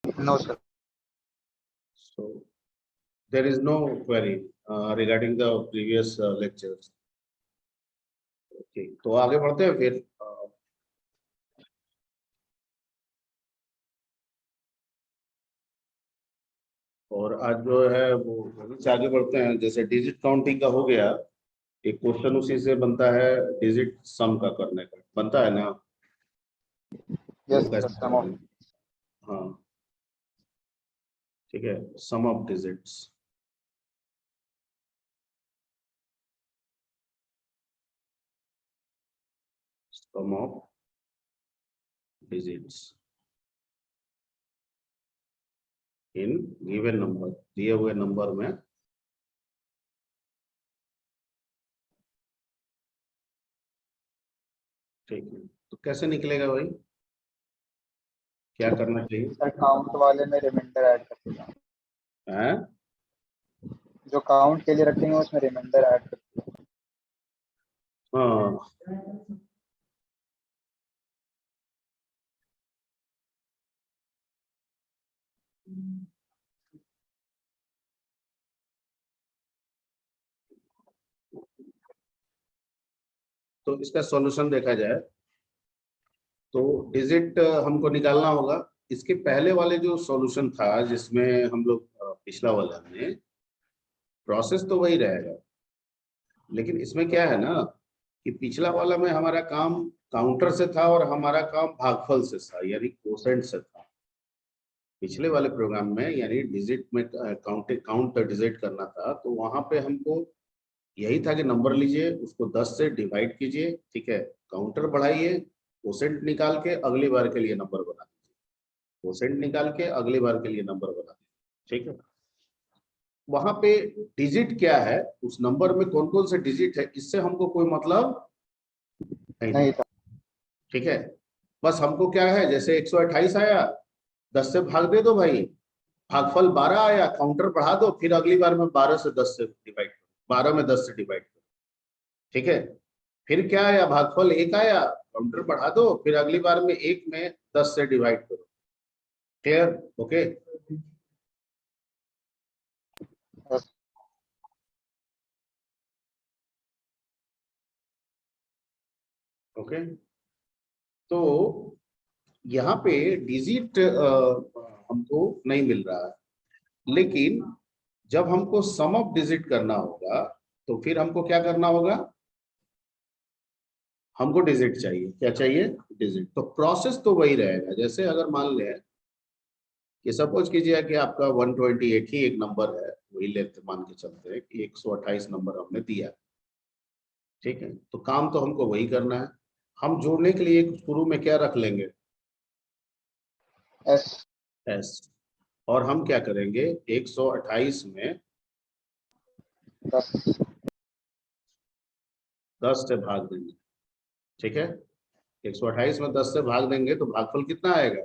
No, sir. So there is no query regarding the previous lectures. Okay, तो आगे बढ़ते हैं फिर। और आज जो है वो से आगे बढ़ते हैं। जैसे डिजिट काउंटिंग का हो गया, एक क्वेश्चन उसी से बनता है, डिजिट सम का करने का बनता है ना। Yes, वो sir. कैसे Some of करेंगे? हाँ ठीक है, sum of digits. Sum of digits in given number, दिए हुए नंबर में ठीक है। तो कैसे निकलेगा भाई, क्या करना चाहिए? सर काउंट वाले में रिमाइंडर ऐड कर देगा। हैं? जो काउंट के लिए रखेंगे उसमें रिमाइंडर ऐड कर देगा। हाँ तो इसका सॉल्यूशन देखा जाए तो डिजिट हमको निकालना होगा। इसके पहले वाले जो सॉल्यूशन था जिसमें हम लोग पिछला वाला में प्रोसेस तो वही रहेगा, लेकिन इसमें क्या है ना कि पिछला वाला में हमारा काम काउंटर से था और हमारा काम भागफल से था, यानी कोसेंट से था। पिछले वाले प्रोग्राम में यानी डिजिट में काउंट डिजिट करना था, तो वहां पे हमको यही था कि नंबर लीजिए, उसको 10 से डिवाइड कीजिए, ठीक है, काउंटर बढ़ाइए, कोसेंट निकाल के अगली बार के लिए नंबर बना दीजिए, कोसेंट निकाल के अगली बार के लिए नंबर बना दीजिए, ठीक है। वहां पे डिजिट क्या है, उस नंबर में कौन कौन से डिजिट है, इससे हमको कोई मतलब नहीं था, ठीक है। बस हमको क्या है, जैसे 128 आया, 10 से भाग दे दो भाई, भागफल 12 आया, काउंटर बढ़ा दो, फिर अगली बार में 12 से 10 से डिवाइड करो, 12 में 10 से डिवाइड करो, ठीक है। फिर क्या आया, भागफल 1 आया, काउंटर बढ़ा दो, फिर अगली बार में 1 में 10 से डिवाइड करो। क्लियर? ओके। Yes. ओके, तो यहाँ पे डिजिट हमको नहीं मिल रहा है, लेकिन जब हमको सम ऑफ डिजिट करना होगा तो फिर हमको क्या करना होगा, हमको डिजिट चाहिए। क्या चाहिए? डिजिट। तो प्रोसेस तो वही रहेगा। जैसे अगर मान लें कि सपोज कीजिए कि आपका 128 ही एक नंबर है, वही लेते मान के चलते हैं कि 128 नंबर हमने दिया, ठीक है। तो काम तो हमको वही करना है। हम जोड़ने के लिए शुरू में क्या रख लेंगे? Yes. एस। और हम क्या करेंगे, 128 में 10. 10 से भाग देंगे, ठीक है। 128 में 10 से भाग देंगे तो भागफल कितना आएगा?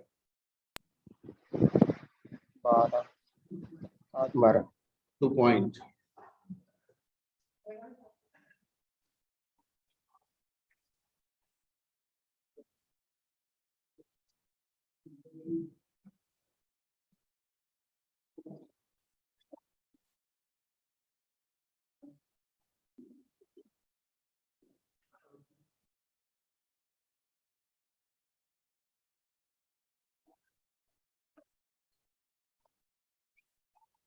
12. 12। 2 पॉइंट।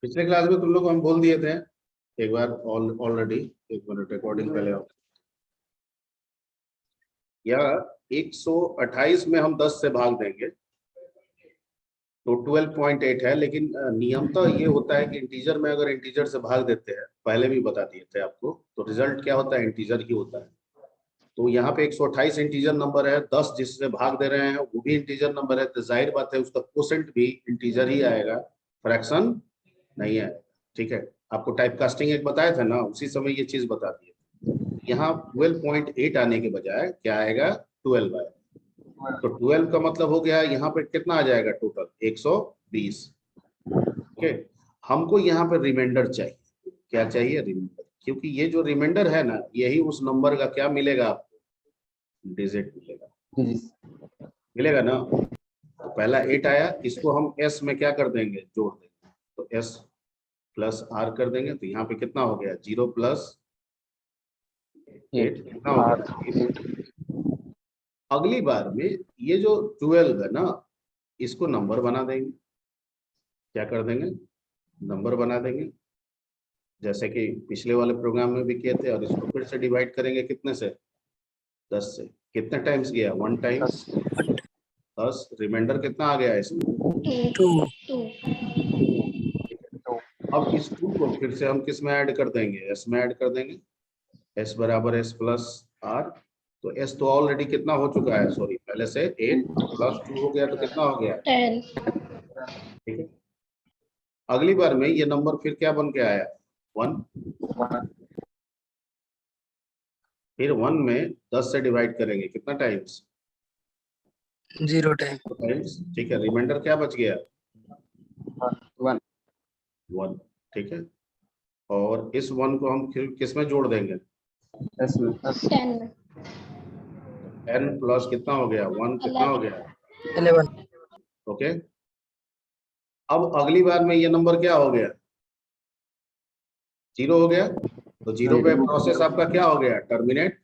पिछले क्लास में तुम लोग को हम बोल दिए थे एक बार ऑलरेडी, एक मिनट रिकॉर्डिंग पहले आओ। या 128 में हम 10 से भाग देंगे तो 12.8 है, लेकिन नियम तो ये होता है कि इंटीजर में अगर इंटीजर से भाग देते हैं, पहले भी बता दिए थे आपको, तो रिजल्ट क्या होता है, इंटीजर ही होता है। तो यहाँ पे 128 इंटीजर नंबर है, 10 जिससे भाग दे रहे हैं वो भी इंटीजर नंबर है, तो जाहिर बात है उसका कोसेंट भी इंटीजर ही आएगा, फ्रैक्शन नहीं है, ठीक है। आपको टाइप कास्टिंग एक बताया था ना, उसी समय ये चीज बता दी। यहाँ 12.8 आने के बजाय क्या आएगा, 12 आएगा। तो 12 का मतलब हो गया यहाँ पे कितना आ जाएगा, टोटल 120। ओके, हमको यहाँ पे रिमाइंडर चाहिए। क्या चाहिए? रिमाइंडर। क्योंकि ये जो रिमाइंडर है ना, यही उस नंबर का क्या मिलेगा आपको, डिजिट मिलेगा, मिलेगा ना। तो पहला 8 आया, इसको हम s में क्या कर देंगे, जोड़ देंगे, तो s प्लस r कर देंगे, तो यहाँ पे कितना हो गया, 0 प्लस 8 कितना हो गया 8। अगली बार में ये जो 12 है ना, इसको नंबर बना देंगे, क्या कर देंगे, नंबर बना देंगे, जैसे कि पिछले वाले प्रोग्राम में भी किए थे, और इसको फिर से डिवाइड करेंगे कितने से, 10 से। कितने टाइम्स गया, 1 टाइम्स 10, रिमाइंडर कितना आ गया इसमें 2 अब इस 2 को फिर से हम किस में ऐड कर देंगे, s में ऐड कर देंगे, s बराबर s प्लस r, तो s तो ऑलरेडी कितना हो चुका है, सॉरी पहले से 8 प्लस 2 हो गया, तो कितना हो गया 10। ठीक है। अगली बार में ये नंबर फिर क्या बन के आया 1, फिर 1 में 10 से डिवाइड करेंगे कितना टाइम्स 0 टाइम टाइम्स, ठीक है। रिमाइंडर क्या बच गया 1, ठीक है। और इस 1 को हम फिर किस में जोड़ देंगे 10 n प्लस कितना हो गया 1, कितना हो गया 11 ओके। अब अगली बार में ये नंबर क्या हो गया 0 हो गया, तो 0 पे प्रोसेस आपका क्या हो गया, टर्मिनेट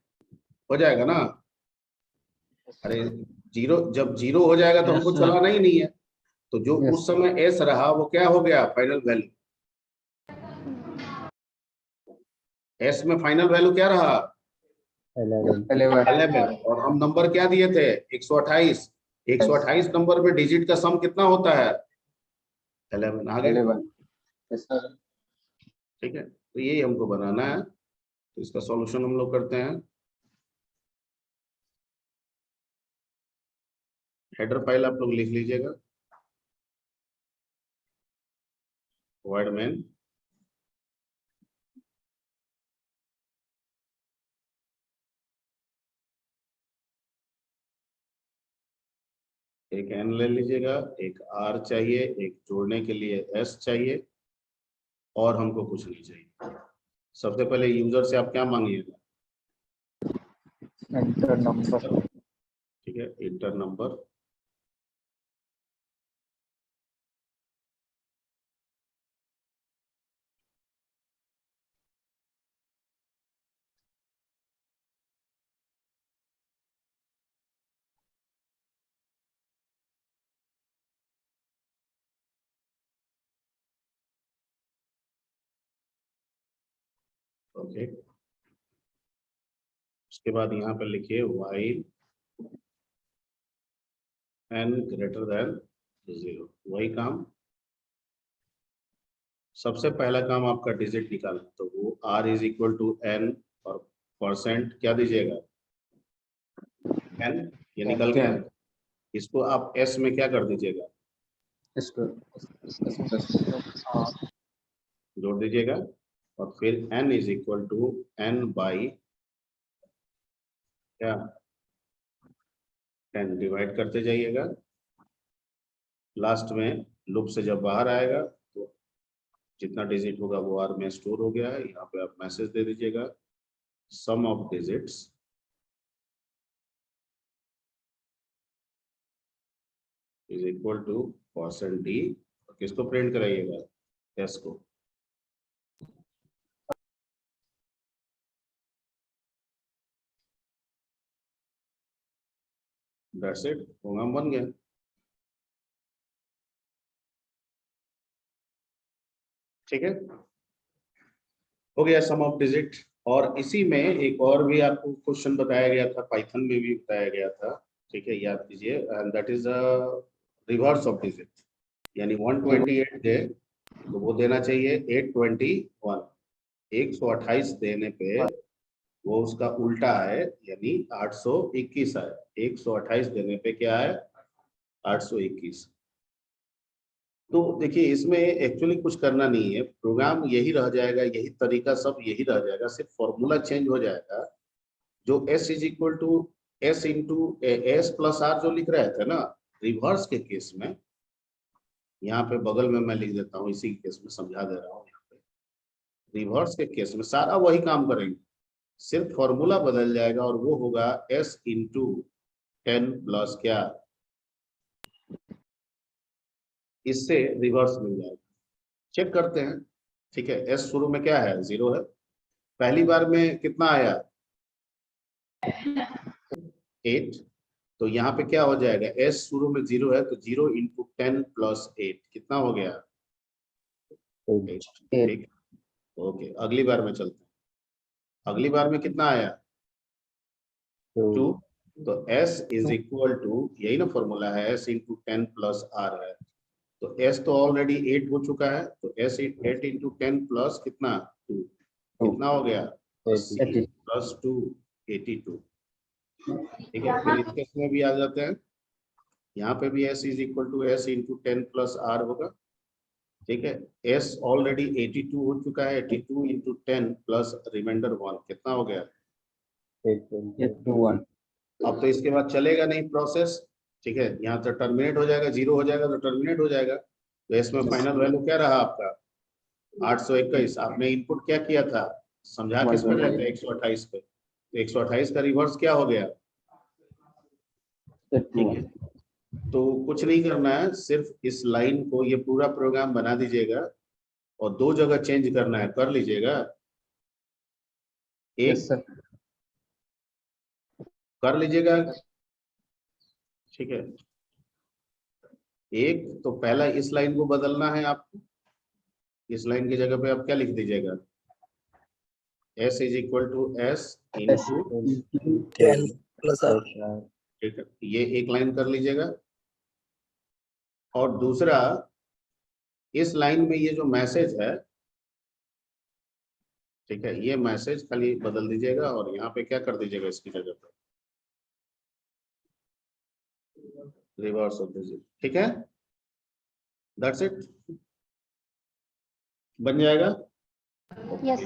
हो जाएगा ना। अरे 0 जब 0 हो जाएगा तो हमको चलाना ही नहीं है, तो जो उस समय s रहा वो क्या हो गया फाइनल वैल्यू, s में फाइनल वैल्यू क्या रहा 11, और हम नंबर क्या दिए थे 128, 128 नंबर में डिजिट का सम कितना होता है 11, आगे ठीक है। तो यही हमको बनाना है, तो इसका सॉल्यूशन हम लोग करते हैं। हेडर फाइल आप लोग लिख लीजिएगा, void main एक n ले लीजिएगा, एक r चाहिए, एक जोड़ने के लिए s चाहिए, और हमको कुछ नहीं चाहिए। सबसे पहले यूजर से आप क्या मांगिएगा, एंटर नंबर, ठीक है, इंटर नंबर, ओके। उसके बाद यहाँ पे लिखिए while n ग्रेटर देन 0, वही काम। सबसे पहला काम आपका डिजिट निकालना, तो वो r is equal to n, और परसेंट क्या दीजिएगा n, ये निकल गया। इसको आप s में क्या कर दीजिएगा, जोड़ दीजिएगा, और फिर n is equal to n by क्या 10 डिवाइड करते जाइएगा। लास्ट में लूप से जब बाहर आएगा तो जितना डिजिट होगा वो r में स्टोर हो गया है। यहाँ पे आप मैसेज दे दीजिएगा sum of digits is equal to %d, किसको प्रिंट कराइएगा s को। दैट्स इट, प्रोग्राम बन गया। ठीक है, हो गया सम ऑफ डिजिट। और इसी में एक और भी आपको क्वेश्चन बताया गया था, पाइथन में भी बताया गया था, ठीक है, याद कीजिए, and that is reverse of digit, यानी 128 दे तो वो देना चाहिए 821, 128 देने पे वो उसका उल्टा है, यानी 821 है। 128 देने पे क्या है 821। तो देखिए इसमें एक्चुअली कुछ करना नहीं है, प्रोग्राम यही रह जाएगा, यही तरीका सब यही रह जाएगा, सिर्फ फॉर्मूला चेंज हो जाएगा। जो s is equal to s into s plus r जो लिख रहे थे ना, रिवर्स के केस में यहाँ पे बगल में मैं लिख देता हूँ, इसी केस में समझा दे रहा हूँ। यहाँ पे रिवर्स के केस में सारा वही काम करेंगे, सिर्फ फॉर्मूला बदल जाएगा, और वो होगा s इंटू 10 प्लस क्या इससे रिवर्स मिल जाएगा। चेक करते हैं। ठीक है, एस शुरू में क्या है, 0 है। पहली बार में कितना आया, 8। तो यहाँ पे क्या हो जाएगा, एस शुरू में 0 है तो 0 इंटू 10 प्लस 8 कितना हो गया, 8। ठीक, ओके। अगली बार में चलते हैं। अगली बार में कितना आया, 2। तो s इज इक्वल टू, यही ना फॉर्मूला है, s इंटू 10 प्लस r है। तो s तो ऑलरेडी 8 हो चुका है, तो s 8 इंटू 10 प्लस कितना 2, कितना हो गया 80 प्लस 2 82। ठीक है, फिर इसके में भी आ जाते हैं। यहाँ पे भी s is equal to s into 10 plus r होगा। ठीक है, s ऑलरेडी 82 हो चुका है, 82 इंटू 10 प्लस रिमाइंडर 1 कितना हो गया 81। अब तो इसके बाद चलेगा नहीं प्रोसेस। ठीक है, यहाँ तो टर्मिनेट हो जाएगा, 0 हो जाएगा तो टर्मिनेट हो जाएगा। तो इसमें फाइनल वैल्यू क्या रहा आपका 821। आपने इनपुट क्या किया था, समझा किस पे गए थे 128 पे, तो 128 का रिवर्स क्या हो गया। ठीक है, तो कुछ नहीं करना है, सिर्फ इस लाइन को, ये पूरा प्रोग्राम बना दीजिएगा और 2 जगह चेंज करना है, कर लीजिएगा। एक कर लीजिएगा। ठीक है, एक तो पहला इस लाइन को बदलना है आपको। इस लाइन की जगह पे आप क्या लिख दीजिएगा, s is equal to s into 10 plus r। ठीक है, ये एक लाइन कर लीजिएगा। और दूसरा, इस लाइन में ये जो मैसेज है, ठीक है, ये मैसेज खाली बदल दीजिएगा और यहाँ पे क्या कर दीजिएगा, इसकी जगह पे रिवर्स ऑफ दीजिए। ठीक है, दैट्स इट, बन जाएगा। Yes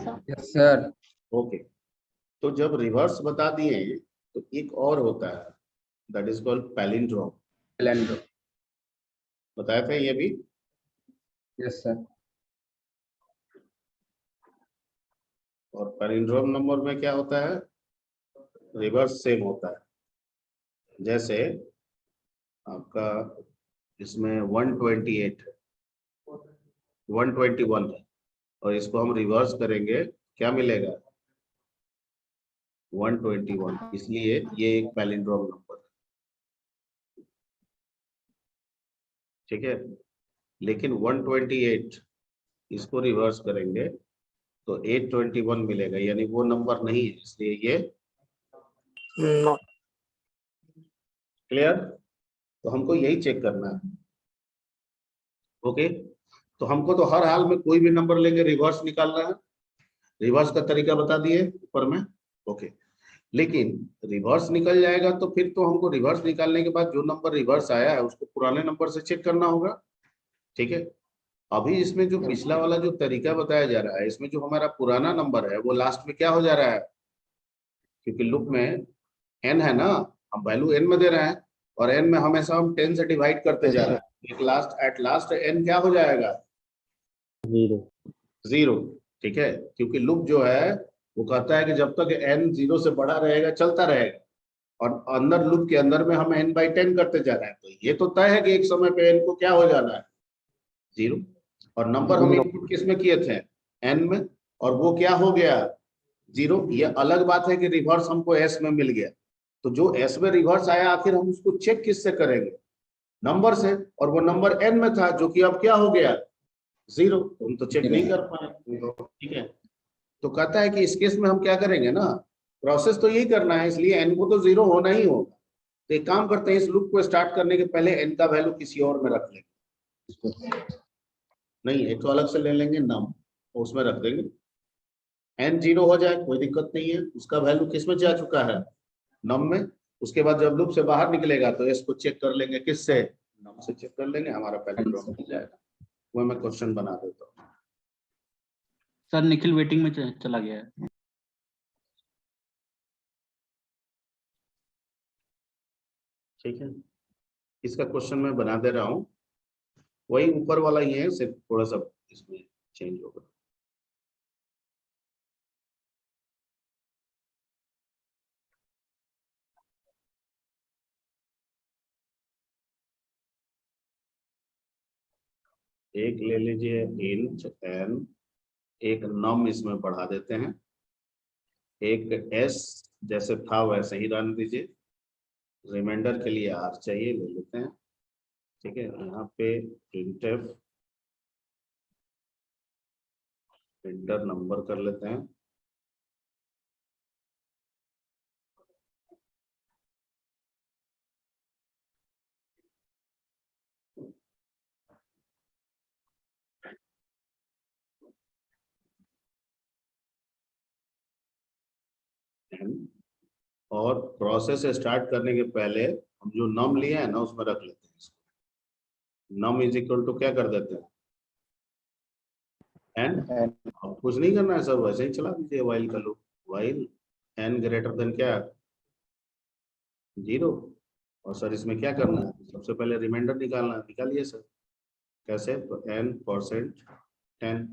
sir. ओके, तो जब रिवर्स बता दिए तो एक और होता है, दैट इज कॉल्ड पैलिंड्रोम। बताया था ये भी। Yes sir. और पैलिंड्रोम नंबर में क्या होता है, रिवर्स सेम होता है। जैसे आपका इसमें 128 है, 121 है, और इसको हम रिवर्स करेंगे क्या मिलेगा 121, इसलिए ये एक पैलिंड्रोम नंबर है। ठीक है, लेकिन 128 इसको रिवर्स करेंगे तो 821 मिलेगा, यानी वो नंबर नहीं है, इसलिए ये नॉट। क्लियर। तो हमको यही चेक करना है। ओके, तो हमको तो हर हाल में कोई भी नंबर लेंगे रिवर्स निकालना है। रिवर्स का तरीका बता दिए ऊपर में। ओके, लेकिन रिवर्स निकल जाएगा तो फिर तो हमको रिवर्स निकालने के बाद जो नंबर रिवर्स आया है उसको पुराने नंबर से चेक करना होगा। ठीक है, अभी इसमें जो पिछला वाला जो तरीका बताया जा रहा है, इसमें जो हमारा पुराना नंबर है वो लास्ट में क्या हो जा रहा है, क्योंकि लूप में n है ना, हम वैल्यू n में दे रहे हैं और n में हमेशा हम 10 से डिवाइड करते जा रहे हैं। एक लास्ट एट लास्ट n क्या हो जाएगा 0। ठीक है, क्योंकि लूप जो है वो कहता है कि जब तक n 0 से बड़ा रहेगा चलता रहेगा, और अंदर लूप के अंदर में हम n/10 करते जा रहे हैं। तो ये तो तय है कि एक समय पे n को क्या हो जाना है 0, और नंबर हम इनपुट किस में किए थे n में, और वो क्या हो गया 0। ये अलग बात है कि रिवर्स हमको s में मिल गया, तो जो s में रिवर्स आया आखिर हम उसको चेक किससे करेंगे, नंबर से, और वो नंबर n में था जो कि अब क्या हो गया 0, तो हम तो चेक नहीं कर पाए। ठीक है, तो कहता है कि इस केस में हम क्या करेंगे ना, प्रोसेस तो यही करना है, इसलिए n को तो 0 होना ही होगा। तो एक काम करते हैं, इस लूप को स्टार्ट करने के पहले n का वैल्यू किसी और में रख लेंगे, नहीं एक तो अलग से ले लेंगे नम, उसमें रख देंगे, n 0 हो जाए कोई दिक्कत नहीं है, उसका वैल्यू किस में जा चुका है नम में। उसके बाद जब लूप से बाहर निकलेगा तो इसको चेक कर लेंगे, किससे, नम से चेक कर लेंगे, हमारा पैलिंड्रोम मिल जाएगा। वो मैं क्वेश्चन बना देता हूँ। सर निखिल वेटिंग में चला गया है। ठीक है, इसका क्वेश्चन मैं बना दे रहा हूँ, वही ऊपर वाला ही है, सिर्फ थोड़ा सा इसमें चेंज होगा। एक ले लीजिए इंट n, एक नम इसमें बढ़ा देते हैं, एक s जैसे था वैसे ही रहने दीजिए, रिमाइंडर के लिए r चाहिए, ले लेते हैं। ठीक है, यहाँ पे printf प्रिंटर नंबर कर लेते हैं। और प्रोसेस स्टार्ट करने के पहले हम जो नम लिए हैं ना उसमें रख लेते हैं इसको। नम इज इक्वल टू क्या कर देते हैं, एन। एन अब कुछ नहीं करना है सर, वैसे ही चला दीजिए वाइल का loop. While n greater than क्या, 0। और सर इसमें क्या करना है, सबसे पहले रिमाइंडर निकालना है, निकालिए सर। कैसे, तो n%10।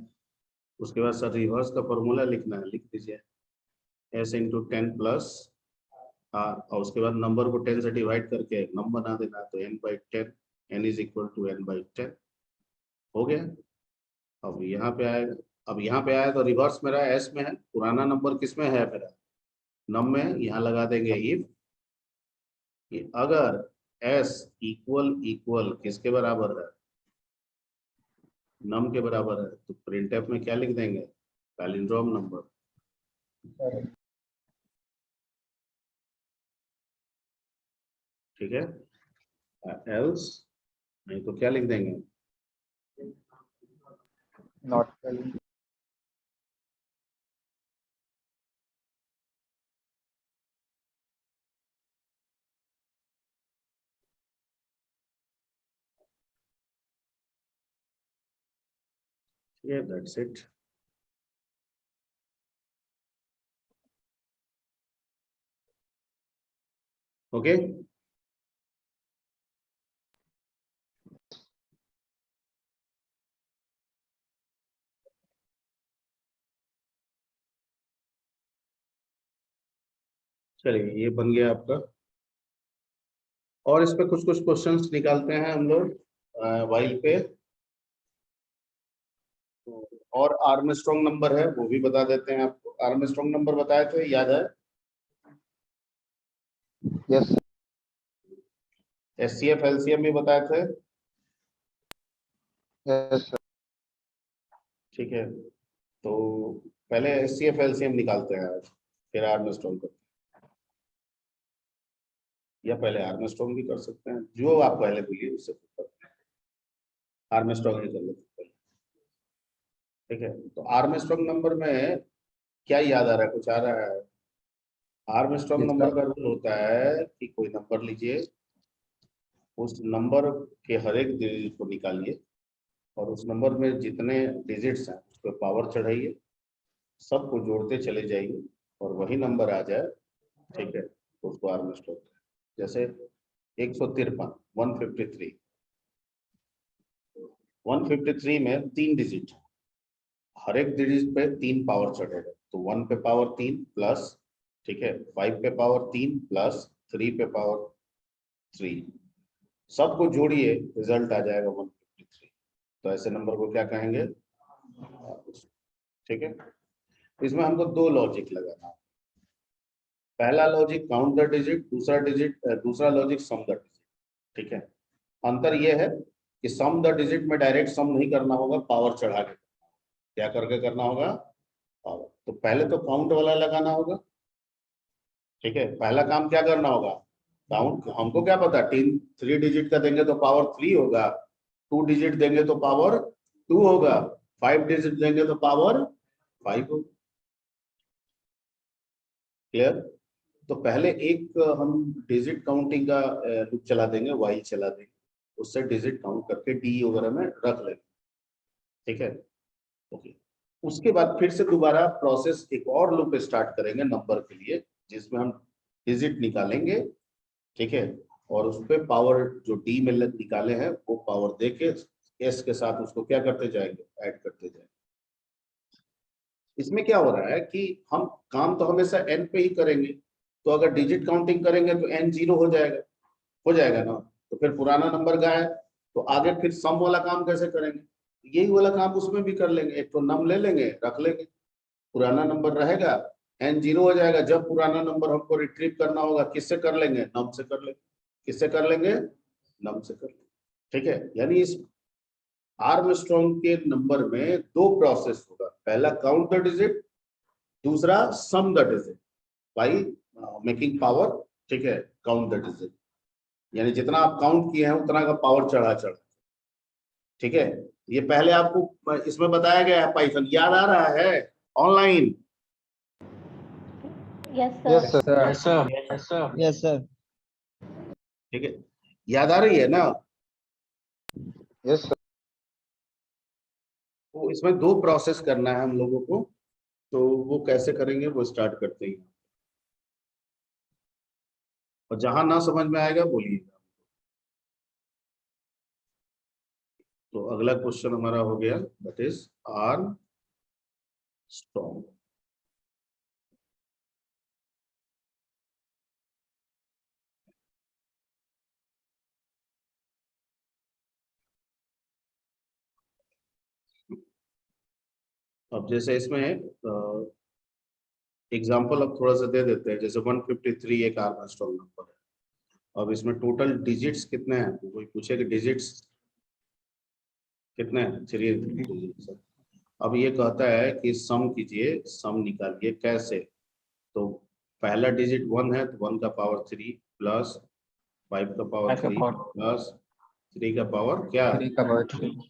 उसके बाद सर रिवर्स का फॉर्मूला लिखना है, लिख दीजिए s इंटू 10 प्लस r, और उसके बाद नंबर को 10 से डिवाइड करके नम बना देना है, तो n/10, n is equal to n/10। हो गया। अब यहाँ पे आएगा, अब यहाँ पे आया तो रिवर्स मेरा s में है, पुराना नंबर किस में है मेरा, नम में। यहाँ लगा देंगे इफ कि अगर s इक्वल इक्वल किसके बराबर है, नम के बराबर है, तो प्रिंटफ में क्या लिख देंगे, पैलिंड्रोम नंबर। ठीक है, एल्स नहीं तो क्या लिख देंगे, not yeah, that's it. Okay. चलिए ये बन गया आपका। और इस पे कुछ कुछ क्वेश्चंस निकालते हैं हम लोग वाइल पे। और आर्मस्ट्रॉन्ग नंबर है वो भी बता देते हैं आपको। आर्मस्ट्रॉन्ग नंबर बताए थे, याद है? यस एचसीएफ एलसीएम भी बताए थे। यस ठीक है, तो पहले एचसीएफ एलसीएम निकालते हैं आज, फिर आर्मस्ट्रॉन्ग करते हैं, या पहले आर्मस्ट्रॉन्ग भी कर सकते हैं, जो आप पहले बोलिए उससे आर्मस्ट्रॉन्ग ही कर लेते हैं। ठीक है, तो आर्मस्ट्रॉन्ग नंबर में क्या याद आ रहा है, कुछ आ रहा है? आर्मस्ट्रॉन्ग नंबर का रूल होता है कि कोई नंबर लीजिए, उस नंबर के हर एक डिजिट को निकालिए, और उस नंबर में जितने डिजिट्स हैं उस पर पावर चढ़ाइए, सबको जोड़ते चले जाइए, और वही नंबर आ जाए, ठीक है, तो उसको आर्मस्ट्रॉन्ग। जैसे 153 153 में 3 डिजिट, हर एक डिजिट पे 3 पावर चढ़ेगा, तो 1 पे पावर 3 प्लस, ठीक है, 5 पे पावर 3 प्लस 3 पे पावर 3, सबको जोड़िए, रिजल्ट आ जाएगा 153। तो ऐसे नंबर को क्या कहेंगे? ठीक है, इसमें हमको 2 लॉजिक लगाना है। पहला लॉजिक काउंट द डिजिट, दूसरा लॉजिक सम द डिजिट। ठीक है, अंतर यह है कि सम द डिजिट में डायरेक्ट सम नहीं करना होगा, पावर चढ़ा के क्या करके करना होगा, पावर। तो पहले तो काउंट वाला लगाना होगा। ठीक है, पहला काम क्या करना होगा, काउंट। हमको क्या पता, 3 डिजिट का देंगे तो पावर 3 होगा, 2 डिजिट देंगे तो पावर 2 होगा, 5 डिजिट देंगे तो पावर 5 होगा। क्लियर? तो पहले एक हम डिजिट काउंटिंग का लूप चला देंगे, वाइल चला देंगे, उससे डिजिट काउंट करके डी वगैरह में रख लेंगे। ठीक है, ओके। उसके बाद फिर से दोबारा प्रोसेस एक और लूप स्टार्ट करेंगे नंबर के लिए, जिसमें हम डिजिट निकालेंगे। ठीक है, और उस पे पावर जो डी में निकाले हैं वो पावर देके एस के साथ उसको क्या करते जाएंगे, ऐड करते जाएंगे। इसमें क्या हो रहा है कि हम काम तो हमेशा एन पे ही करेंगे, तो अगर डिजिट काउंटिंग करेंगे तो एन 0 हो जाएगा ना, तो फिर पुराना नंबर का है, तो आगे फिर सम वाला काम कैसे करेंगे? यही वाला काम उसमें भी कर लेंगे, एक तो नम ले लेंगे, रख लेंगे, पुराना नंबर रहेगा, n 0 हो जाएगा। जब पुराना नंबर हमको रिट्रीव करना होगा किससे कर लेंगे, नम से कर लेंगे। किससे कर लेंगे, नम से कर लेंगे। ठीक है, यानी इस आर्मस्ट्रॉन्ग के नंबर में दो प्रोसेस होगा, पहला काउंट द डिजिट, दूसरा sum the digit by making power. ठीक है, काउंट द डिजिट, यानी जितना आप काउंट किए हैं उतना का पावर चढ़ा चढ़ा। ठीक है, ये पहले आपको इसमें बताया गया है, पाइथन याद आ रहा है online? Yes, sir. Yes sir, yes sir, yes sir. Yes sir. ठीक है, याद आ रही है ना? Yes sir. तो इसमें दो प्रोसेस करना है हम लोगों को, तो वो कैसे करेंगे वो स्टार्ट करते हैं। और जहां ना समझ में आएगा बोलिएगा। तो अगला क्वेश्चन हमारा हो गया, दैट इज आर्म स्ट्रॉन्ग। अब जैसे इसमें एग्जांपल अब थोड़ा सा दे देते हैं, जैसे 153 एक आर्म स्ट्रॉन्ग नंबर है। अब इसमें टोटल डिजिट्स कितने हैं, तो कोई पूछे कि डिजिट्स कितने हैं, चलिए डिजिट्स। अब ये कहता है कि सम कीजिए, सम निकालिए, कैसे? तो पहला डिजिट 1 है, तो 1 का पावर 3 प्लस 5 का पावर 3 प्लस 3 का पावर क्या, 3 का पावर 3।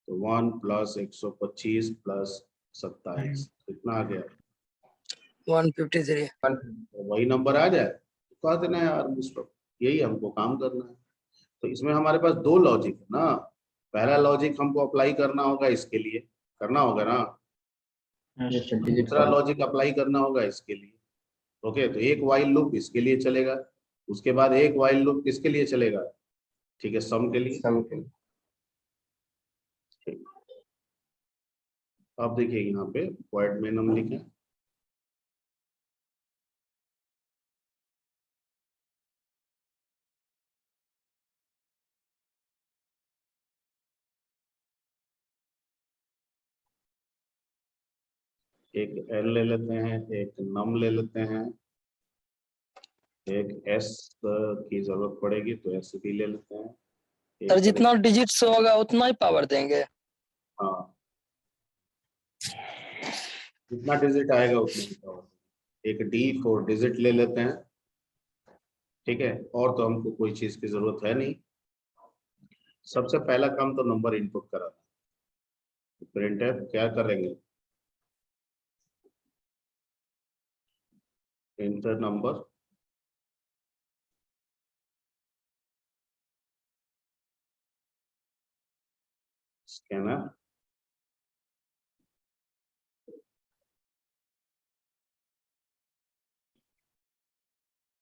तो 1 प्लस 125 प्लस 27 कितना आ गया, 153। तो वही नंबर आ जाए तो कह देना है यार मिस्टर, यही हमको काम करना है। तो इसमें हमारे पास दो लॉजिक है ना, पहला लॉजिक हमको अप्लाई करना होगा, इसके लिए करना होगा ना, यस सर, डिजिट दूसरा लॉजिक अप्लाई करना होगा इसके लिए। ओके, तो एक वाइल लूप इसके लिए चलेगा, उसके बाद एक वाइल लूप किसके लिए चलेगा, ठीक है, सम के लिए। सम के। ठीक, अब देखिए यहाँ पे void में हम लिखें, एक L ले लेते हैं, एक नम ले लेते हैं, एक S की जरूरत पड़ेगी तो S भी ले लेते हैं। सर एक जितना डिजिट्स होगा उतना ही पावर देंगे। हाँ, जितना डिजिट आएगा उतना ही पावर। एक D4 डिजिट ले लेते हैं। ठीक है, और तो हमको कोई चीज की जरूरत है नहीं। सबसे पहला काम तो नंबर इनपुट कराना। प्रिंटफ क्या करेंगे, enter number, scanner,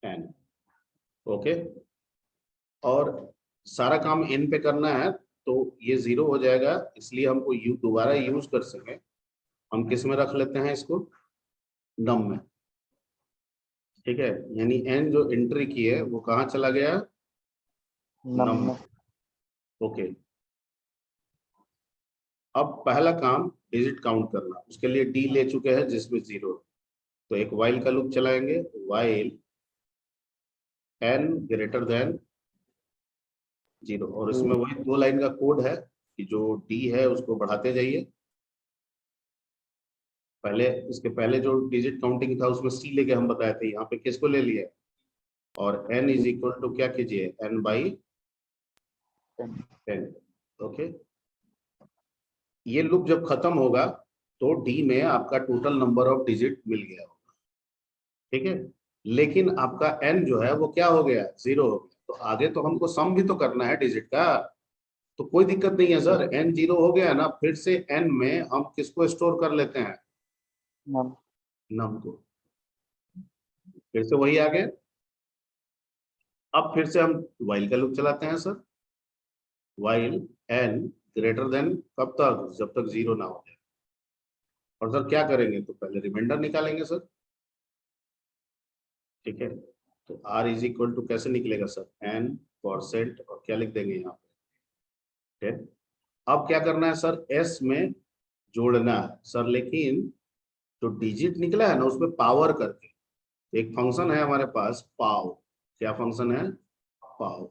n. Okay, और सारा काम एन पे करना है, तो ये 0 हो जाएगा, इसलिए हमको दोबारा यूज कर सके हम किस में रख लेते हैं इसको, नम में। ठीक है, यानी एन जो एंट्री की है वो कहाँ चला गया, नम। ओके, अब पहला काम डिजिट काउंट करना, उसके लिए डी ले चुके हैं जिसमें 0, तो एक वाइल का लूप चलाएंगे, वाइल n ग्रेटर देन 0, और इसमें वही 2 लाइन का कोड है कि जो d है उसको बढ़ाते जाइए। पहले इसके पहले जो डिजिट काउंटिंग था उसमें c लेके हम बताए थे, यहाँ पे किसको ले लिया, और n इज इक्वल टू क्या कीजिए, n बाई 10। ओके, ये लूप जब खत्म होगा तो d में आपका टोटल नंबर ऑफ डिजिट मिल गया होगा। ठीक है, लेकिन आपका n जो है वो क्या हो गया, 0 हो गया, तो आगे तो हमको सम भी तो करना है डिजिट का। तो कोई दिक्कत नहीं है सर, n 0 हो गया ना, फिर से n में हम किसको स्टोर कर लेते हैं, नम। नम को। फिर से वही आ गया। अब फिर से हम वाइल का लूप चलाते हैं sir, while n greater than, कब तक, जब तक 0 ना हो जाए। और सर क्या करेंगे, तो पहले रिमाइंडर निकालेंगे सर। ठीक है, तो r इज इक्वल टू कैसे निकलेगा सर, n परसेंट, और क्या लिख देंगे यहाँ पे 10। अब क्या करना है सर, एस में जोड़ना है सर, लेकिन जो डिजिट निकला है ना उसमें पावर करके एक फंक्शन है हमारे पास पाव। क्या फंक्शन है? पाव।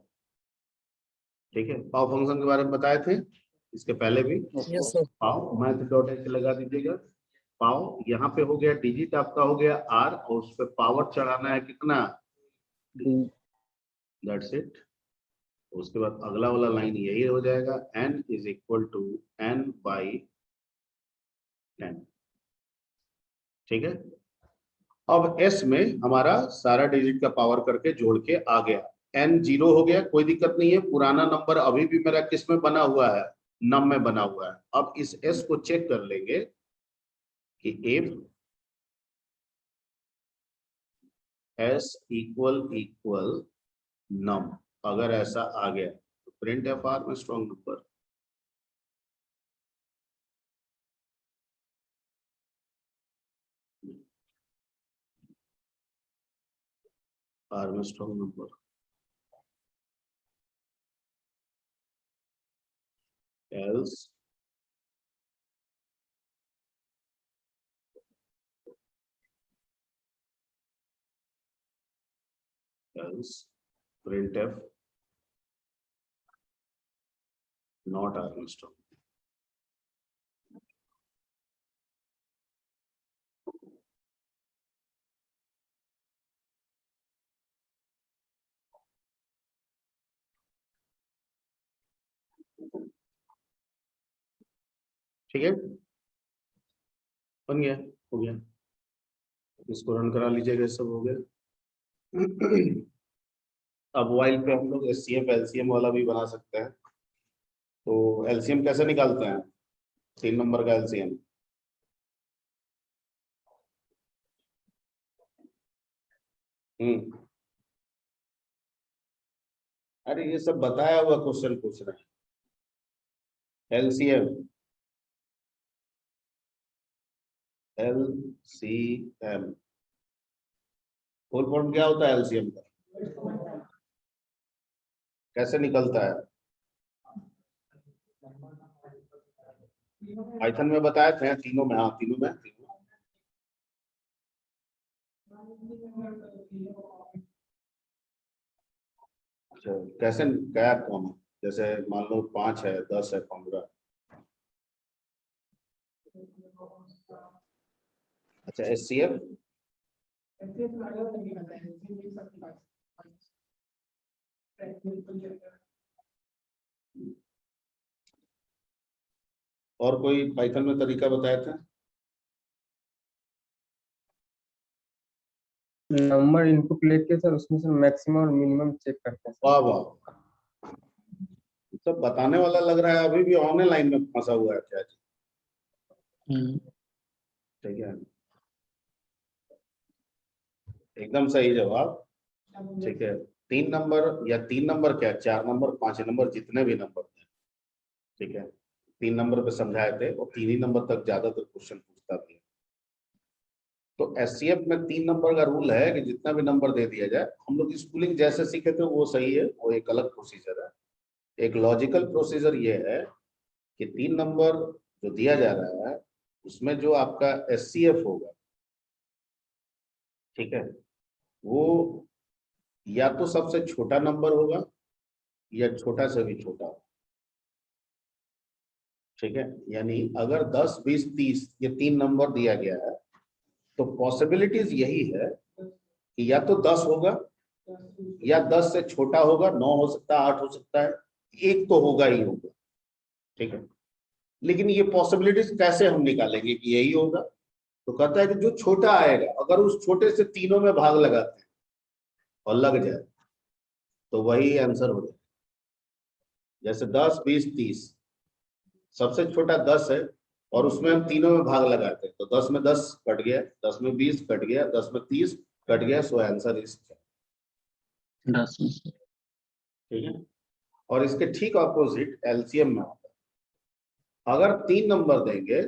ठीक है, पाव फंक्शन के बारे में बताए थे इसके पहले भी। Yes sir. Pow math dot H लगा दीजिएगा। पाव यहाँ पे हो गया, डिजिट आपका हो गया आर, और उस पर पावर चढ़ाना है कितना? That's it. उसके बाद अगला वाला लाइन यही हो जाएगा, n is equal to n by 10। ठीक है, अब s में हमारा सारा डिजिट का पावर करके जोड़ के आ गया, n 0 हो गया, कोई दिक्कत नहीं है। पुराना नंबर अभी भी मेरा किस में बना हुआ है? नम में बना हुआ है। अब इस s को चेक कर लेंगे कि if s इक्वल नम, अगर ऐसा आ गया तो प्रिंट एफ आर में स्ट्रॉन्ग नंबर। आर में strong number, else printf not Armstrong। ठीक है, बन गया, हो गया। इसको रन करा लीजिएगा, सब हो गया। अब वाइल पे हम लोग एचसीएफ एलसीएम वाला भी बना सकते हैं। तो एलसीएम कैसे निकालते हैं? 3 नंबर का एलसीएम। अरे ये सब बताया हुआ क्वेश्चन पूछ रहे हैं। एलसीएम, एलसीएम फुल फॉर्म क्या होता है एलसीएम का? कैसे निकलता है? पाइथन में बताए थे, तीनों में। हाँ, तीनों में। अच्छा, कैसे क्या कौन है? जैसे मान लो 5 है, 10 है, 15। अच्छा, एचसीएफ और कोई पाइथन में तरीका बताया था? नंबर इनपुट लेके सर उसमें से मैक्सिमम और मिनिमम चेक करते हैं। वाह वाह, सब बताने वाला लग रहा है, अभी भी ऑनलाइन में फंसा हुआ है क्या? ठीक है, एकदम सही जवाब। ठीक है, 3 नंबर या 3 नंबर क्या, 4 नंबर, 5 नंबर, जितने भी नंबर थे। ठीक है, 3 नंबर पे समझाए थे और 3 ही नंबर तक ज्यादातर क्वेश्चन पूछता था। तो एचसीएफ में 3 नंबर का रूल है कि जितना भी नंबर दे दिया जाए, हम लोग स्कूलिंग जैसे सीखे थे वो सही है, वो एक अलग प्रोसीजर है। एक लॉजिकल प्रोसीजर ये है कि 3 नंबर जो दिया जा रहा है उसमें जो आपका एचसीएफ होगा, ठीक है, वो या तो सबसे छोटा नंबर होगा या छोटा से भी छोटा होगा। ठीक है, यानी अगर 10, 20, 30 ये 3 नंबर दिया गया है तो पॉसिबिलिटीज यही है कि या तो 10 होगा या 10 से छोटा होगा, 9 हो सकता है, 8 हो सकता है, एक तो होगा ही होगा। ठीक है, लेकिन ये पॉसिबिलिटीज कैसे हम निकालेंगे कि यही होगा? तो कहता है कि जो छोटा आएगा, अगर उस छोटे से तीनों में भाग लगाते हैं और लग जाए तो वही आंसर हो जाए। जैसे 10, 20, 30, सबसे छोटा 10 है और उसमें हम तीनों में भाग लगाते हैं, तो 10 में 10 कट गया, 10 में 20 कट गया, 10 में 30 कट गया, सो आंसर इज 10। ठीक है, और इसके ठीक ऑपोजिट एलसीएम में होता है। अगर 3 नंबर देंगे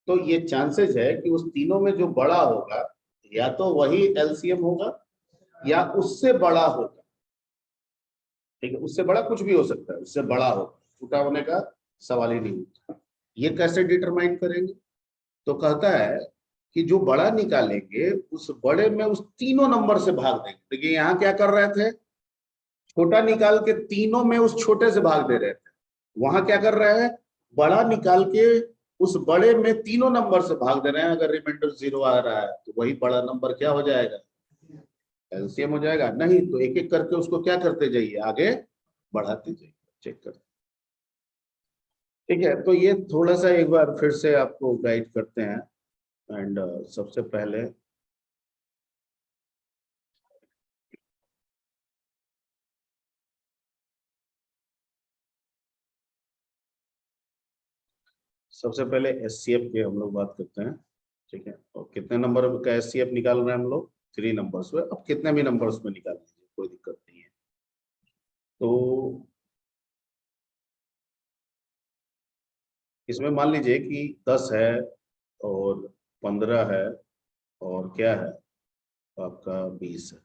तो ये चांसेस है कि उस तीनों में जो बड़ा होगा या तो वही एलसीएम होगा या उससे बड़ा होगा। ठीक है, उससे बड़ा कुछ भी हो सकता है, उससे बड़ा होगा, छोटा होने का सवाल ही नहीं होता। ये कैसे डिटरमाइन करेंगे? तो कहता है कि जो बड़ा निकालेंगे उस बड़े में उस तीनों नंबर से भाग देंगे। देखिए यहाँ क्या कर रहे थे, छोटा निकाल के तीनों में उस छोटे से भाग दे रहे थे। वहां क्या कर रहे हैं, बड़ा निकाल के उस बड़े में तीनों नंबर से भाग दे रहे हैं। अगर रिमाइंडर 0 आ रहा है तो वही बड़ा नंबर क्या हो जाएगा, एलसीएम हो जाएगा। नहीं तो एक एक करके उसको क्या करते जाइए, आगे बढ़ाते जाइए, चेक करते। ठीक है, तो ये थोड़ा सा एक बार फिर से आपको गाइड करते हैं। एंड सबसे पहले एचसीएफ की हम लोग बात करते हैं। ठीक है, और कितने नंबर का एचसीएफ निकाल रहे हैं हम लोग, 3 नंबर्स में। अब कितने भी नंबर्स में निकाल लीजिए, कोई दिक्कत नहीं है। तो इसमें मान लीजिए कि 10 है और 15 है और क्या है आपका 20 है।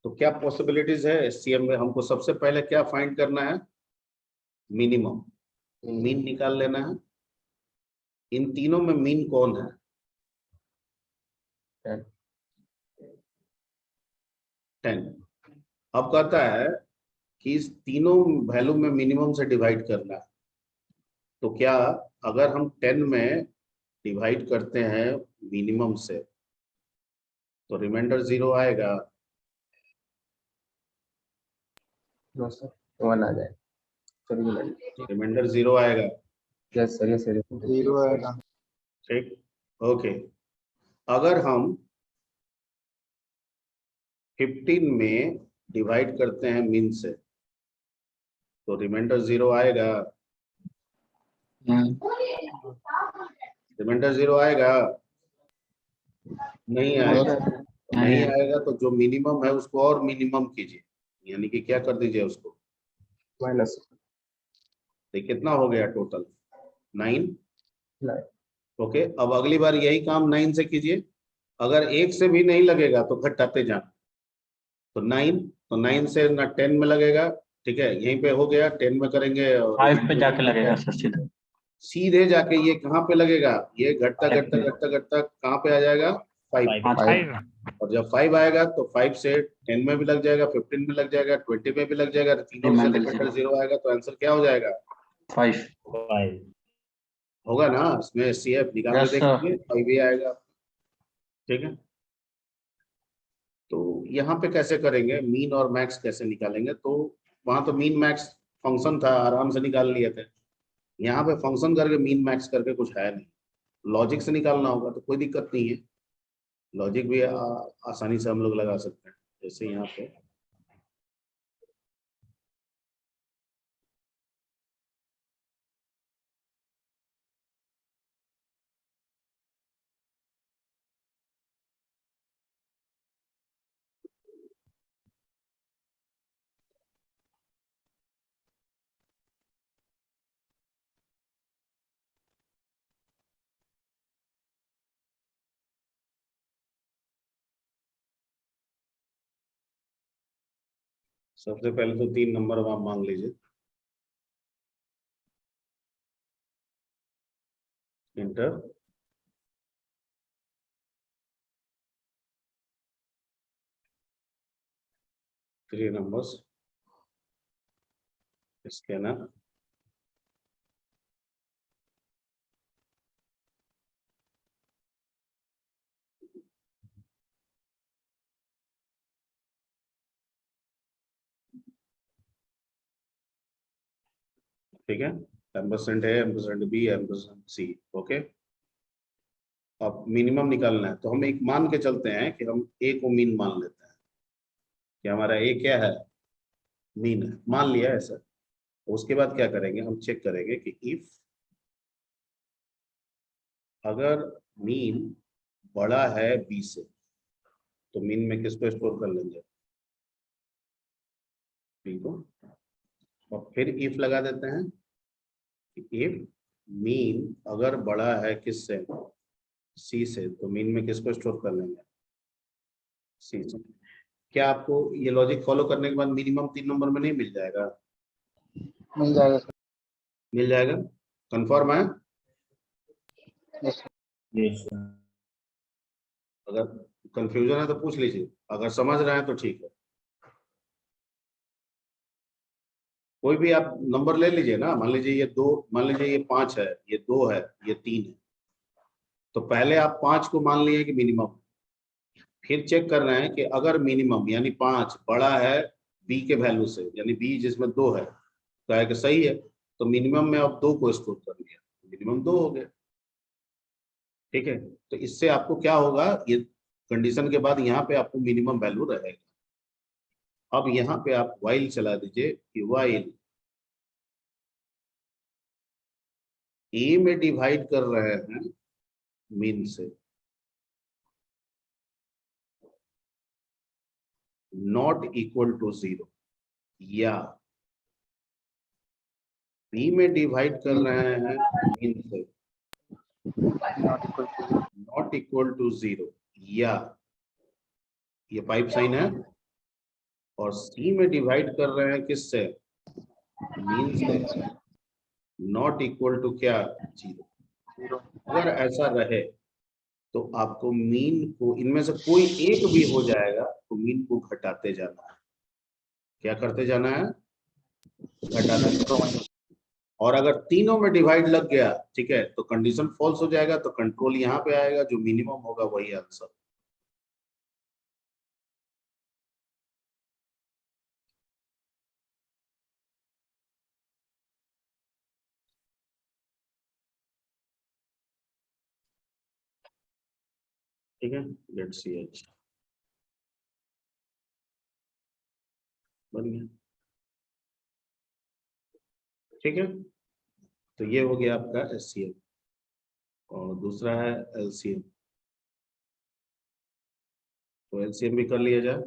तो क्या पॉसिबिलिटीज है एचसीएफ में? हमको सबसे पहले क्या फाइंड करना है, मिनिमम, मीन निकाल लेना है। इन तीनों में मीन कौन है, 10। अब कहता है कि इस तीनों वैल्यू में मिनिमम से डिवाइड करना है। तो क्या अगर हम 10 में डिवाइड करते हैं मिनिमम से तो रिमाइंडर 0 आएगा? नो सर, 1 आ जाए। रिमाइंडर 0 आएगा। Yes sir, yes sir. 0 आएगा। ठीक, ओके। अगर हम 15 में डिवाइड करते हैं मीन से तो रिमाइंडर 0 आएगा? रिमाइंडर 0 आएगा? नहीं आएगा। नहीं आएगा तो जो मिनिमम है उसको और मिनिमम कीजिए, यानी कि क्या कर दीजिए उसको माइनस। तो कितना हो गया टोटल, 9। ओके, अब अगली बार यही काम 9 से कीजिए। अगर 1 से भी नहीं लगेगा तो घटाते जाना। तो 9 से ना 10 में लगेगा, ठीक है, यहीं पे हो गया। 10 में करेंगे और 5 पे जाके लगेगा सर सीधा। सीधे जाके ये कहाँ पे लगेगा, ये घटता घटता घटता घटता कहाँ पे आ जाएगा, 5। और जब 5 आएगा तो 5 से 10 में भी लग जाएगा, 15 में लग जाएगा, 20 में भी लग जाएगा। तीनों से रिमाइंडर 0 आएगा तो आंसर क्या हो जाएगा, 5 होगा ना। इसमें सीएफ निकाल के देखेंगे, 5 ही आएगा। ठीक है, तो यहाँ पे कैसे करेंगे, मीन और मैक्स कैसे निकालेंगे? तो वहां तो मीन मैक्स फंक्शन था, आराम से निकाल लिए थे। यहाँ पे फंक्शन करके मीन मैक्स करके कुछ है नहीं, लॉजिक से निकालना होगा। तो कोई दिक्कत नहीं है, लॉजिक भी आसानी से हम लोग लगा सकते हैं। जैसे यहाँ पे सबसे पहले तो 3 नंबर आप मांग लीजिए, इंटर। Three numbers scanner. ठीक है, एम्परसेंड है, एम्परसेंड बी, एम्परसेंड सी। ओके, अब मिनिमम निकालना है तो हम एक मान के चलते हैं कि हम ए को मीन मान लेते हैं कि हमारा ए क्या है, मीन है, मान लिया है सर। उसके बाद क्या करेंगे, हम चेक करेंगे कि इफ अगर मीन बड़ा है बी से तो मीन में किसको स्टोर कर लेंगे, बी को। और फिर इफ लगा देते हैं कि इफ मीन अगर बड़ा है किससे, सी से, तो मीन में किसको स्टोर कर लेंगे, सी से। क्या आपको ये लॉजिक फॉलो करने के बाद मिनिमम 3 नंबर में नहीं मिल जाएगा? मिल जाएगा सर। मिल जाएगा, कंफर्म है? Yes, अगर कंफ्यूजन है तो पूछ लीजिए, अगर समझ रहे हैं तो ठीक है। कोई भी आप नंबर ले लीजिए ना, मान लीजिए ये 2, मान लीजिए ये 5 है, ये 2 है, ये 3 है, तो पहले आप 5 को मान लिए कि मिनिमम, फिर चेक कर रहे हैं कि अगर मिनिमम यानी 5 बड़ा है बी के वैल्यू से, यानी बी जिसमें 2 है, तो है कि सही है, तो मिनिमम में अब 2 को स्टोर कर लिया, मिनिमम 2 हो गया। ठीक है, तो इससे आपको क्या होगा, ये कंडीशन के बाद यहाँ पे आपको मिनिमम वैल्यू रहेगा। अब यहाँ पे आप वाइल चला दीजिए कि वाइल ए में डिवाइड कर रहे हैं मीन से, नॉट इक्वल टू 0, या बी में डिवाइड कर रहे हैं मीन से, not equal to not equal to 0, या ये पाइप साइन है, और सी में डिवाइड कर रहे हैं किससे, मीन से, नॉट इक्वल टू क्या, 0। 0. अगर ऐसा रहे तो आपको मीन को, इनमें से कोई एक भी हो जाएगा तो मीन को घटाते जाना है। क्या करते जाना है, घटाते जाना है। और अगर तीनों में डिवाइड लग गया, ठीक है, तो कंडीशन फॉल्स हो जाएगा, तो कंट्रोल यहाँ पे आएगा, जो मिनिमम होगा वही आंसर। ठीक है, लेट्स सी एच बन गया। ठीक है, तो ये हो गया आपका एचसीएम, और दूसरा है एलसीएम, तो एलसीएम भी कर लिया जाए।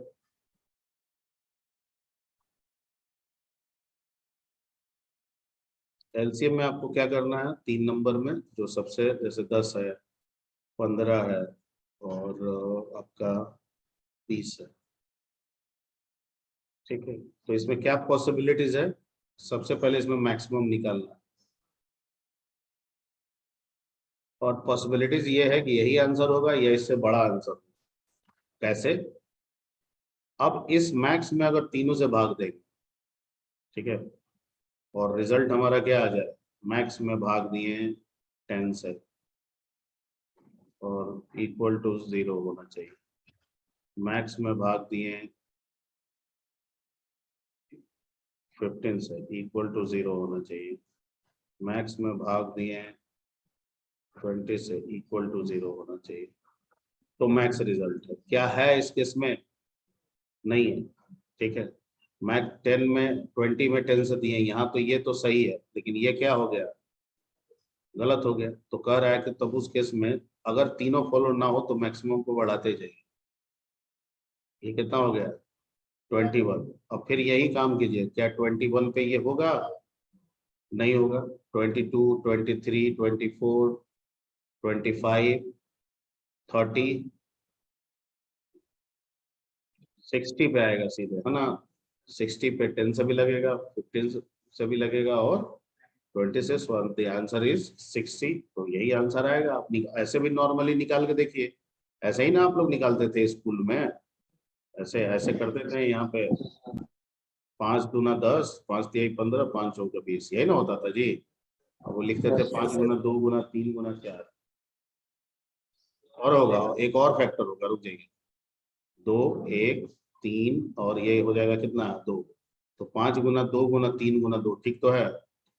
एलसीएम में आपको क्या करना है, 3 नंबर में जो सबसे, जैसे 10 है, 15 है, और आपका 20 है। ठीक है, तो इसमें क्या पॉसिबिलिटीज है, सबसे पहले इसमें मैक्सिमम निकालना है, और पॉसिबिलिटीज ये है कि यही आंसर होगा या इससे बड़ा आंसर। कैसे, अब इस मैक्स में अगर तीनों से भाग देंगे, ठीक है, और रिजल्ट हमारा क्या आ जाए, मैक्स में भाग दिए 10 से, और इक्वल टू 0 होना चाहिए, मैक्स में भाग दिए 15 से, इक्वल टू 0 होना चाहिए, मैक्स में भाग दिए 20 से, इक्वल टू 0 होना चाहिए। तो मैक्स रिजल्ट है, क्या है इस केस में, नहीं है। ठीक है, मैक्स 10 में 20 में 10 से दिए, यहाँ तो ये तो सही है, लेकिन ये क्या हो गया, गलत हो गया। तो कह रहा है कि तब उस केस में अगर तीनों फॉलो ना हो तो मैक्सिमम को बढ़ाते जाइए। ये कितना हो गया, 21। अब फिर यही काम कीजिए, क्या 21 पे ये होगा, नहीं होगा, 22, 23, 24, 25, 30, 60 पे आएगा सीधे, है ना। 60 पे 10 से भी लगेगा, 15 से भी लगेगा, और 20 से, द आंसर इज 60। तो यही आंसर आएगा। आप ऐसे भी नॉर्मली निकाल के देखिए, ऐसे ही ना आप लोग निकालते थे स्कूल में, ऐसे ऐसे करते थे यहाँ पे, 5 दूना 10, 5 तिहाई 15, 5 चौका 20, यही ना होता था जी। अब वो लिखते थे 5 गुना 2 गुना 3 गुना 4, और होगा एक और फैक्टर होगा, रुक जाइए, 2 1 3, और ये हो जाएगा कितना, 2। तो 5 गुना 2 गुना 3 गुना 2, ठीक तो है,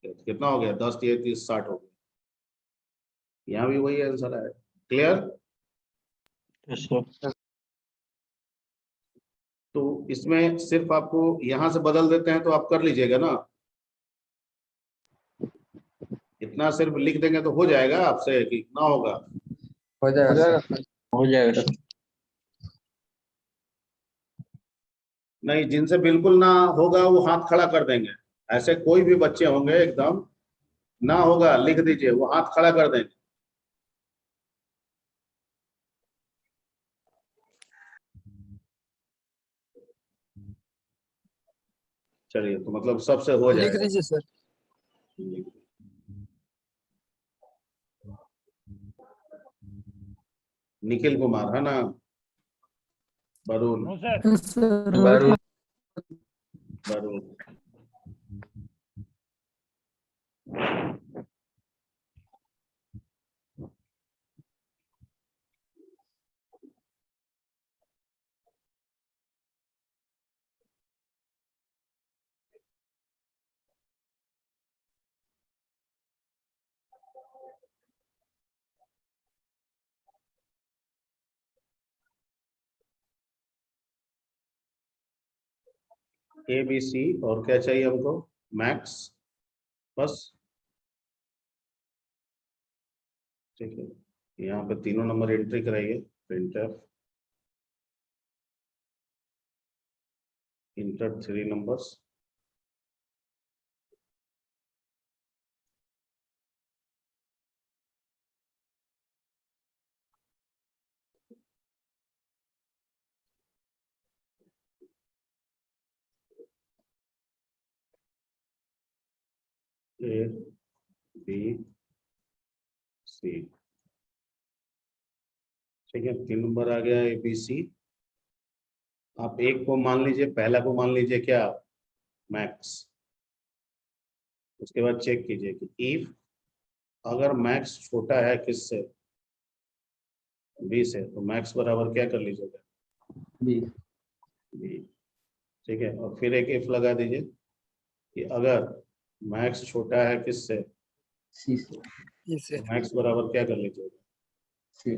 कितना हो गया, 10 तिहाई 30, 60 हो गया। यहाँ भी वही आंसर है। क्लियर। Yes sir. तो इसमें सिर्फ आपको यहाँ से बदल देते हैं तो आप कर लीजिएगा ना, इतना सिर्फ लिख देंगे तो हो जाएगा आपसे, कि कितना होगा, हो जाएगा। हो जाएगा सर। नहीं, जिनसे बिल्कुल ना होगा वो हाथ खड़ा कर देंगे। ऐसे कोई भी बच्चे होंगे एकदम ना होगा, लिख दीजिए, वो हाथ खड़ा कर देंगे। चलिए, तो मतलब सबसे हो लिख जाएगा। दीजिए सर। निखिल कुमार है ना, वरुण, वरुण वरुण, ABC, और क्या चाहिए हमको, मैक्स, बस। ठीक है, यहाँ पे तीनों नंबर एंट्री कराइए, printf inter 3 numbers. A B C, ठीक है, 3 नंबर आ गया ABC। आप एक को मान लीजिए, पहला को मान लीजिए क्या, मैक्स। उसके बाद चेक कीजिए कि इफ अगर मैक्स छोटा है किससे, बी से, तो मैक्स बराबर क्या कर लीजिएगा, बी बी। ठीक है, और फिर एक इफ लगा दीजिए कि अगर मैक्स छोटा है किससे, सी से इसे तो मैक्स बराबर क्या कर लीजिएगा, सी।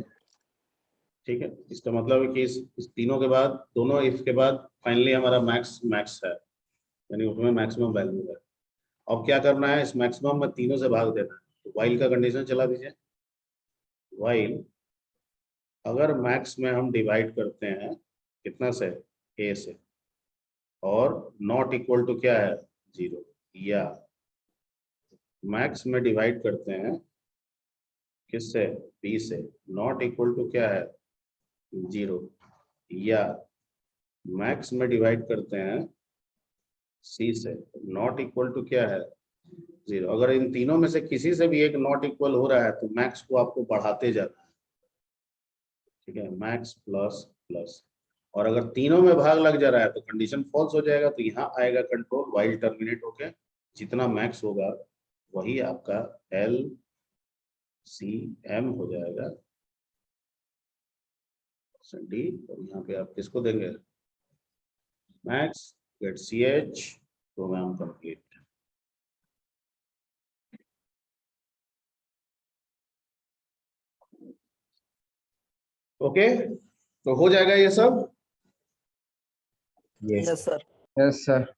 ठीक है। इसका मतलब है कि इस तीनों के बाद, दोनों इफ के बाद फाइनली हमारा मैक्स मैक्स है, यानी उसमें मैक्सिमम वैल्यू है। अब क्या करना है, इस मैक्सिमम में तीनों से भाग देना है। तो वाइल का कंडीशन चला दीजिए, वाइल अगर मैक्स में हम डिवाइड करते हैं कितना से, ए से, और नॉट इक्वल टू क्या है, 0, या मैक्स में डिवाइड करते हैं किससे, बी से, नॉट इक्वल टू क्या है, 0, या मैक्स में डिवाइड करते हैं सी से, नॉट इक्वल टू क्या है, 0। अगर इन तीनों में से किसी से भी एक नॉट इक्वल हो रहा है तो मैक्स को आपको बढ़ाते जाना है, ठीक है, मैक्स प्लस प्लस। और अगर तीनों में भाग लग जा रहा है तो कंडीशन फॉल्स हो जाएगा, तो यहाँ आएगा कंट्रोल, वाइल टर्मिनेट होके जितना मैक्स होगा वही आपका LCM हो जाएगा, डी। और यहाँ पे आप किसको देंगे, max get CH, programme complete. Okay, तो हो जाएगा ये सब। Yes sir. Yes sir.